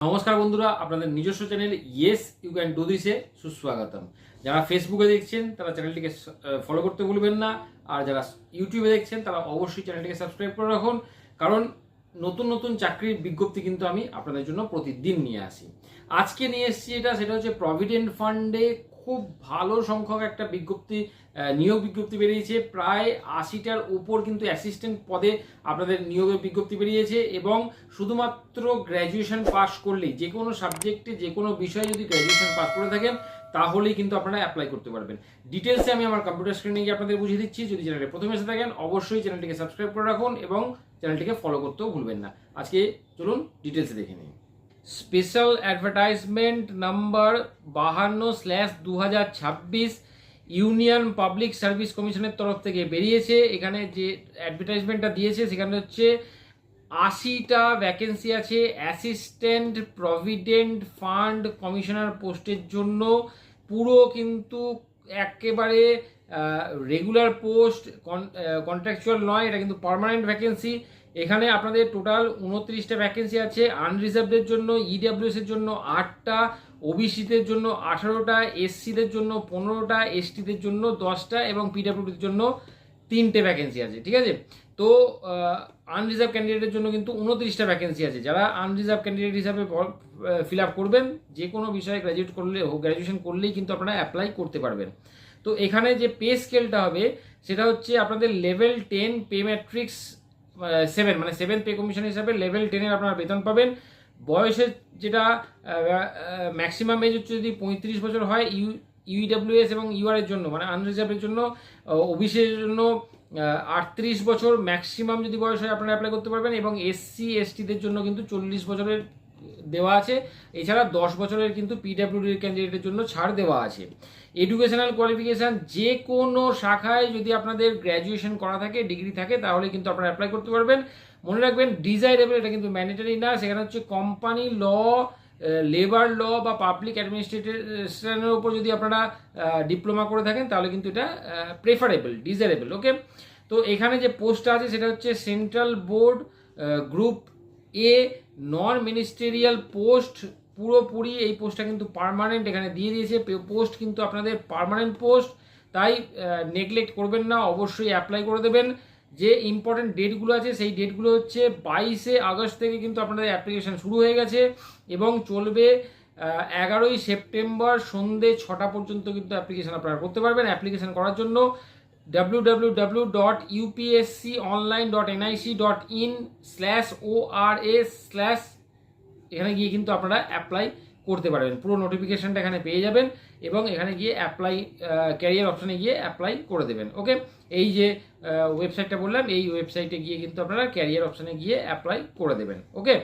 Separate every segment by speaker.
Speaker 1: নমস্কার বন্ধুরা, আপনাদের নিজস্ব channel yes you can do দিসে সুস্বাগতম। যারা ফেসবুকে দেখছেন তারা চ্যানেলটিকে ফলো করতে ভুলবেন না, আর যারা ইউটিউবে দেখছেন তারা অবশ্যই চ্যানেলটিকে সাবস্ক্রাইব করে রাখুন, কারণ নতুন নতুন চাকরির বিজ্ঞপ্তি কিন্তু আমি আপনাদের জন্য প্রতিদিন নিয়ে আসি। আজকে নিয়ে এসেছি সেটা হচ্ছে প্রভিডেন্ট ফান্ডে খুব ভালো সংখ্যক একটা বিজ্ঞপ্তি, নিয়োগ বিজ্ঞপ্তি বেরিয়েছে। প্রায় 80টার উপর কিন্তু অ্যাসিস্ট্যান্ট পদে আপনাদের নিয়োগের বিজ্ঞপ্তি বেরিয়েছে, এবং শুধুমাত্র গ্র্যাজুয়েশন পাস করলেই, যে কোনো সাবজেক্টে যে কোনো বিষয়ে যদি গ্র্যাজুয়েশন পাস করে থাকেন তাহলেই কিন্তু আপনারা অ্যাপ্লাই করতে পারবেন। ডিটেলসে আমি আমার কম্পিউটার স্ক্রিনে গিয়ে আপনাদের বুঝিয়ে দিচ্ছি। যদি চ্যানেলে প্রথমে এসে থাকেন অবশ্যই চ্যানেলটিকে সাবস্ক্রাইব করে রাখুন এবং চ্যানেলটিকে ফলো করতেও ভুলবেন না। আজকে চলুন ডিটেলসে দেখে নিই। Special advertisement number 52/2026 union public service কমিশনের তরফ থেকে বেরিয়েছে। এখানে যে অ্যাডভার্টাইজমেন্টটা দিয়েছে সেখানে হচ্ছে 80টা ভ্যাকেন্সি আছে অ্যাসিস্ট্যান্ট প্রভিডেন্ট ফান্ড কমিশনার পোস্টের জন্য। পুরো কিন্তু একেবারে রেগুলার পোস্ট, কন্ট্রাকচুয়াল নয়, এটা কিন্তু পার্মানেন্ট ভ্যাকেন্সি। এখানে আপনাদের টোটাল 29টা ভ্যাকেন্সি আছে। আনরিজার্ভদের জন্য, ইডাব্লিউএস এর জন্য 8টা, ওবিসিদের জন্য 18টা, এসসিদের জন্য 15টা, এসটিদের জন্য 10টা এবং পিডাব্লিউডির জন্য 3টে ভ্যাকেন্সি আছে। ঠিক আছে, তো আনরিজার্ভ ক্যান্ডিডেটের জন্য কিন্তু 29টা ভ্যাকেন্সি আছে। যারা আনরিজার্ভ ক্যান্ডিডেট হিসাবে ফিল আপ করবেন, যে কোনো বিষয়ে গ্র্যাজুয়েশন করলেই কিন্তু আপনারা অ্যাপ্লাই করতে পারবেন। তো এখানে যে পে স্কেলটা হবে সেটা হচ্ছে আপনাদের লেভেল 10 পে ম্যাট্রিক্স 7, মানে 7 পে কমিশন হিসাবে লেভেল 10-এর আপনারা বেতন পাবেন। বয়সের যেটা ম্যাক্সিমাম এজ হচ্ছে যদি 35 বছর হয় ইউডাব্লিউএস এবং ইউআর এর জন্য, মানে আনরিজার্ভের জন্য, ওবিসি এর জন্য 38 বছর ম্যাক্সিমাম যদি বয়স হয় আপনারা অ্যাপ্লাই করতে পারবেন, এবং এসসি এসটিদের জন্য কিন্তু 40 বছরের দেওয়া আছে। এছাড়া 10 বছরের কিন্তু পিডাব্লিউডি ক্যান্ডিডেটের জন্য ছাড় দেওয়া আছে। এডুকেশনাল কোয়ালিফিকেশান যে কোনো শাখায় যদি আপনাদের গ্র্যাজুয়েশন করা থাকে, ডিগ্রি থাকে, তাহলে কিন্তু আপনারা অ্যাপ্লাই করতে পারবেন। মনে রাখবেন ডিজাইরেবল, এটা কিন্তু ম্যান্ডেটরি না। সেখানে হচ্ছে কোম্পানি ল, লেবার ল বা পাবলিক অ্যাডমিনিস্ট্রেশনের উপর যদি আপনারা ডিপ্লোমা করে থাকেন তাহলে কিন্তু এটা প্রেফারেবল, ডিজাইরেবল। ওকে, তো এখানে যে পোস্টটা আছে সেটা হচ্ছে সেন্ট্রাল বোর্ড গ্রুপ এ নন মিনিস্টেরিয়াল পোস্ট। পুরোপুরি এই পোস্টটা কিন্তু পার্মানেন্ট এখানে দিয়ে দিয়েছে। পোস্ট কিন্তু আপনাদের পার্মানেন্ট পোস্ট, তাই নেগলেক্ট করবেন না, অবশ্যই অ্যাপ্লাই করে দেবেন। যে ইম্পর্টেন্ট ডেটগুলো আছে সেই ডেটগুলো হচ্ছে 22শে আগস্ট থেকে কিন্তু আপনাদের অ্যাপ্লিকেশন শুরু হয়ে গেছে এবং চলবে 11ই সেপ্টেম্বর সন্ধ্যে 6টা পর্যন্ত কিন্তু অ্যাপ্লিকেশন আপনারা করতে পারবেন। অ্যাপ্লিকেশন করার জন্য www.upsconline.nic.in/ors/ এখানে গিয়ে কিন্তু আপনারা অ্যাপ্লাই করতে পারবেন। পুরো নোটিফিকেশনটা এখানে পেয়ে যাবেন এবং এখানে গিয়ে অ্যাপ্লাই, ক্যারিয়ার অপশানে গিয়ে অ্যাপ্লাই করে দেবেন। ওকে, এই যে ওয়েবসাইটটা বললাম, এই ওয়েবসাইটে গিয়ে কিন্তু আপনারা ক্যারিয়ার অপশানে গিয়ে অ্যাপ্লাই করে দেবেন। ওকে,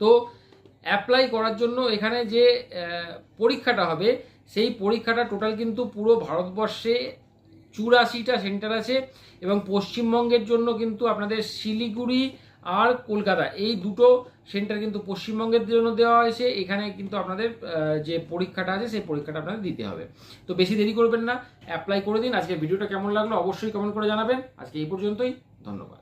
Speaker 1: তো অ্যাপ্লাই করার জন্য এখানে যে পরীক্ষাটা হবে সেই পরীক্ষাটা টোটাল কিন্তু পুরো ভারতবর্ষে 84টা সেন্টার আছে, এবং পশ্চিমবঙ্গের জন্য কিন্তু আপনাদের শিলিগুড়ি আর কলকাতা, এই দুটো সেন্টার কিন্তু পশ্চিমবঙ্গের জন্য দেওয়া হয়েছে। এখানে কিন্তু আপনাদের যে পরীক্ষাটা আছে সেই পরীক্ষাটা আপনাদের দিতে হবে। তো বেশি দেরি করবেন না, অ্যাপ্লাই করে দিন। আজকে ভিডিওটা কেমন লাগলো অবশ্যই কমেন্ট করে জানাবেন। আজকে এই পর্যন্তই, ধন্যবাদ।